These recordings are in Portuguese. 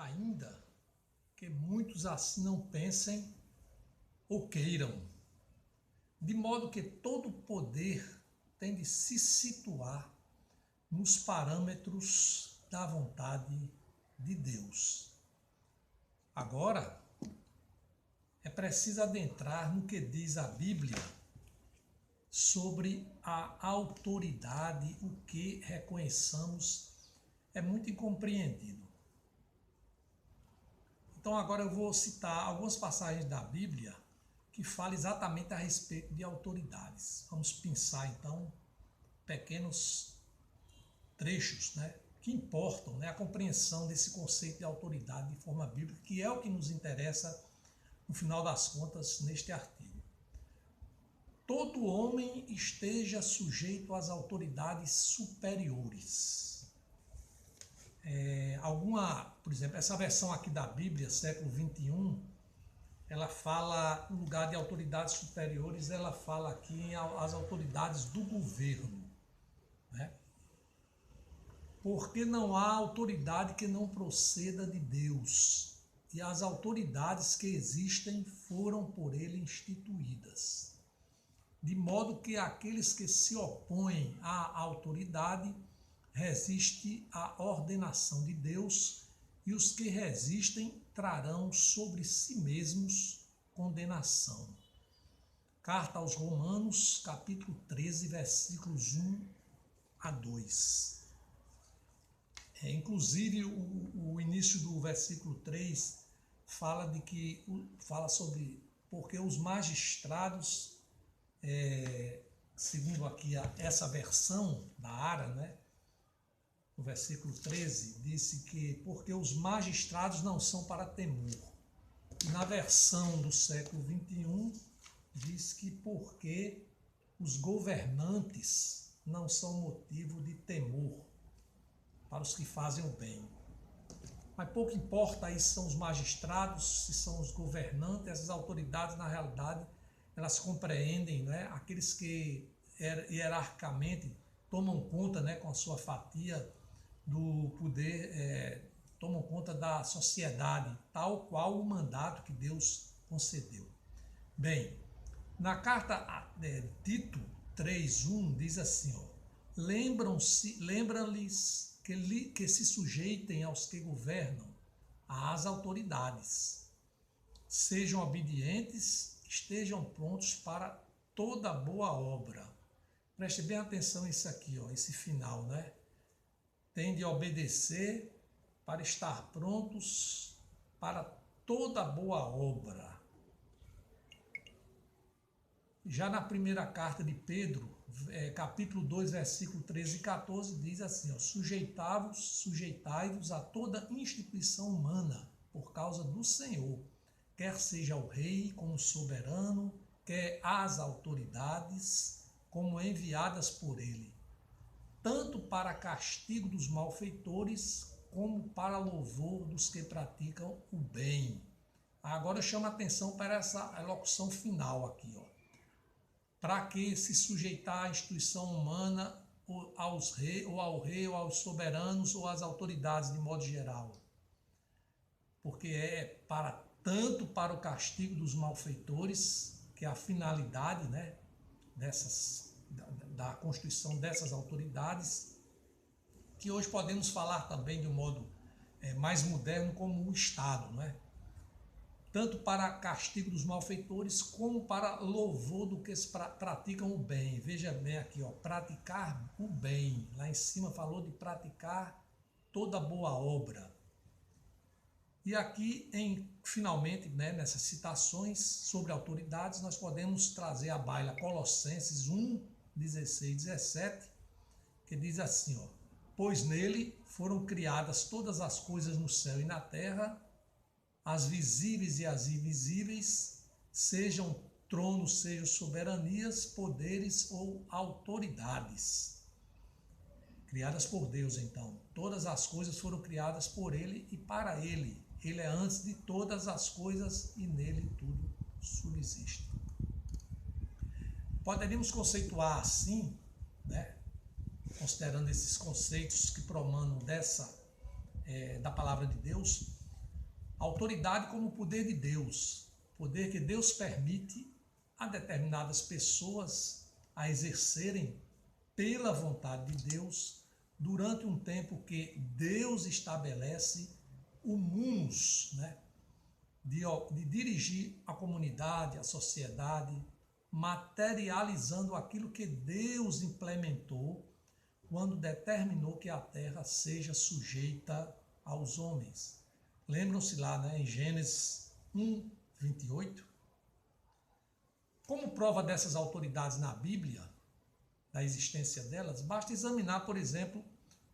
ainda que muitos assim não pensem ou queiram, de modo que todo poder tem de se situar nos parâmetros da vontade de Deus. Agora, é preciso adentrar no que diz a Bíblia sobre a autoridade, o que reconheçamos é muito incompreendido. Então agora eu vou citar algumas passagens da Bíblia que falam exatamente a respeito de autoridades. Vamos pensar então pequenos trechos, que importam, a compreensão desse conceito de autoridade de forma bíblica, que é o que nos interessa no final das contas neste artigo. Todo homem esteja sujeito às autoridades superiores. Por exemplo, essa versão aqui da Bíblia, século 21, ela fala, no lugar de autoridades superiores, ela fala aqui as autoridades do governo, Porque não há autoridade que não proceda de Deus, e as autoridades que existem foram por ele instituídas. De modo que aqueles que se opõem à autoridade resistem à ordenação de Deus, e os que resistem trarão sobre si mesmos condenação. Carta aos Romanos, capítulo 13, versículos 1 a 2. Inclusive, o início do versículo 3 fala sobre porque os magistrados, segundo aqui essa versão da Ara, o versículo 13, disse que porque os magistrados não são para temor. E na versão do século 21, diz que porque os governantes não são motivo de temor para os que fazem o bem. Mas pouco importa aí se são os magistrados, se são os governantes, essas autoridades, na realidade, elas compreendem, aqueles que hierarquicamente tomam conta, com a sua fatia do poder, tomam conta da sociedade, tal qual o mandato que Deus concedeu. Bem, na carta Tito 3:1 diz assim, lembra-lhes que se sujeitem aos que governam, às autoridades. Sejam obedientes, estejam prontos para toda boa obra. Preste bem atenção nisso aqui, esse final, Tem de obedecer para estar prontos para toda boa obra. Já na primeira carta de Pedro, capítulo 2, versículo 13 e 14, diz assim, sujeitai-vos a toda instituição humana por causa do Senhor, quer seja o rei como soberano, quer as autoridades como enviadas por ele, tanto para castigo dos malfeitores, como para louvor dos que praticam o bem. Agora eu chamo a atenção para essa elocução final aqui, Para que se sujeitar à instituição humana, ou ao rei, ou aos soberanos, ou às autoridades de modo geral. Porque é tanto para o castigo dos malfeitores, que é a finalidade, da constituição dessas autoridades, que hoje podemos falar também de um modo mais moderno como o Estado, Tanto para castigo dos malfeitores, como para louvor do que praticam o bem. Veja bem aqui, praticar o bem. Lá em cima falou de praticar toda boa obra. E aqui, finalmente, nessas citações sobre autoridades, nós podemos trazer à baila Colossenses 1, 16 e 17, que diz assim, pois nele foram criadas todas as coisas no céu e na terra, as visíveis e as invisíveis, sejam tronos, sejam soberanias, poderes ou autoridades. Criadas por Deus, então. Todas as coisas foram criadas por ele e para ele. Ele é antes de todas as coisas e nele tudo subsiste. Poderíamos conceituar assim, considerando esses conceitos que promanam da palavra de Deus, Autoridade como poder de Deus, poder que Deus permite a determinadas pessoas a exercerem pela vontade de Deus durante um tempo que Deus estabelece o munus, né, de dirigir a comunidade, a sociedade, materializando aquilo que Deus implementou quando determinou que a terra seja sujeita aos homens. Lembram-se lá, né, em Gênesis 1, 28? Como prova dessas autoridades na Bíblia, da existência delas, basta examinar, por exemplo,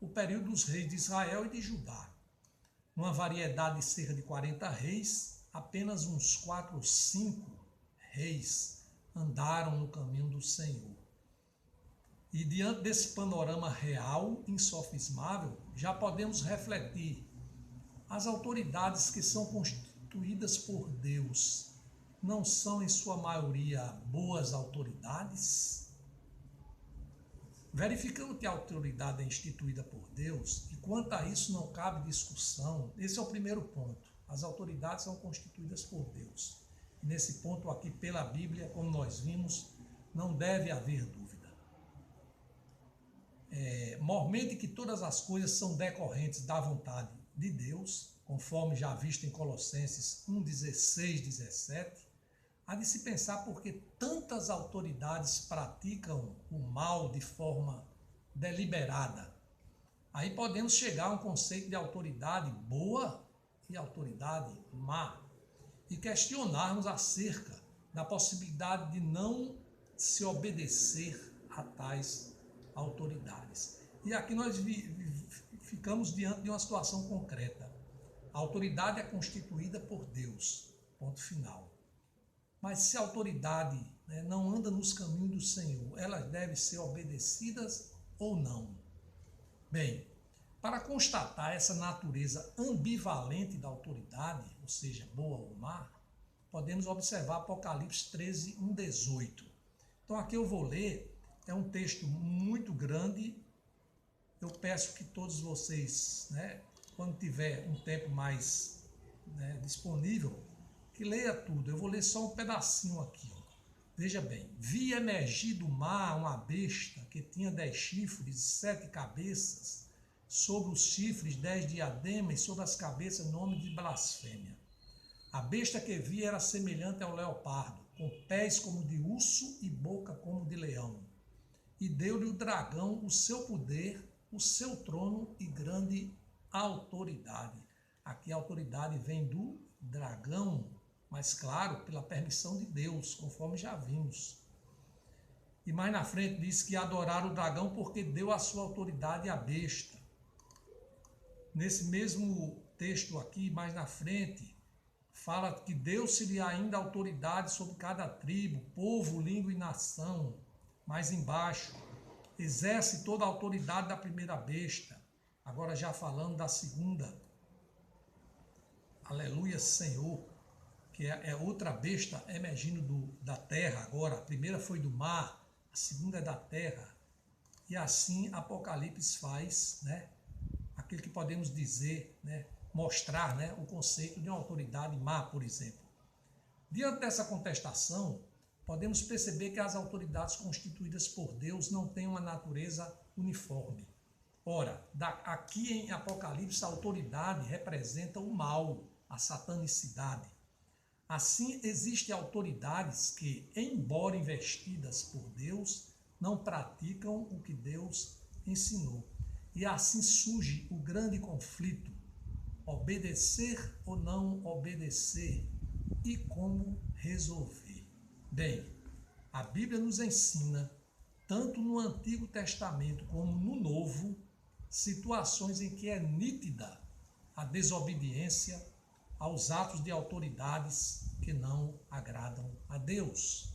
o período dos reis de Israel e de Judá. Numa variedade de cerca de 40 reis, apenas uns 4 ou 5 reis andaram no caminho do Senhor. E diante desse panorama real, insofismável, já podemos refletir: as autoridades que são constituídas por Deus não são, em sua maioria, boas autoridades? Verificando que a autoridade é instituída por Deus, e quanto a isso não cabe discussão, esse é o primeiro ponto. As autoridades são constituídas por Deus. E nesse ponto aqui, pela Bíblia, como nós vimos, não deve haver dúvida. Mormente que todas as coisas são decorrentes da vontade de Deus, conforme já visto em Colossenses 1, 16, 17, há de se pensar porque tantas autoridades praticam o mal de forma deliberada. Aí podemos chegar a um conceito de autoridade boa e autoridade má, e questionarmos acerca da possibilidade de não se obedecer a tais autoridades. E aqui nós ficamos diante de uma situação concreta. A autoridade é constituída por Deus, ponto final. Mas se a autoridade, né, não anda nos caminhos do Senhor, elas devem ser obedecidas ou não? Bem, para constatar essa natureza ambivalente da autoridade, ou seja, boa ou má, podemos observar Apocalipse 13, 1, 18. Então aqui eu vou ler, é um texto muito grande. Eu peço que todos vocês, né, quando tiver um tempo mais, né, disponível, que leia tudo. Eu vou ler só um pedacinho aqui. Ó. Veja bem: vi emergir do mar uma besta que tinha 10 chifres e 7 cabeças, sobre os chifres 10 diademas e sobre as cabeças nome de blasfêmia. A besta que vi era semelhante ao leopardo, com pés como de urso e boca como de leão. E deu-lhe o dragão o seu poder, o seu trono e grande autoridade. Aqui a autoridade vem do dragão, mas claro, pela permissão de Deus, conforme já vimos. E mais na frente diz que adoraram o dragão porque deu a sua autoridade à besta. Nesse mesmo texto aqui, mais na frente, fala que deu-se-lhe ainda autoridade sobre cada tribo, povo, língua e nação. Mais embaixo, exerce toda a autoridade da primeira besta. Agora já falando da segunda. Aleluia, Senhor, que é outra besta emergindo da terra agora. A primeira foi do mar, a segunda é da terra. E assim Apocalipse faz, né, aquilo que podemos dizer, né, mostrar, né, o conceito de uma autoridade má, por exemplo. Diante dessa contestação, podemos perceber que as autoridades constituídas por Deus não têm uma natureza uniforme. Ora, aqui em Apocalipse, a autoridade representa o mal, a satanicidade. Assim, existem autoridades que, embora investidas por Deus, não praticam o que Deus ensinou. E assim surge o grande conflito: obedecer ou não obedecer, e como resolver. Bem, a Bíblia nos ensina, tanto no Antigo Testamento como no Novo, situações em que é nítida a desobediência aos atos de autoridades que não agradam a Deus.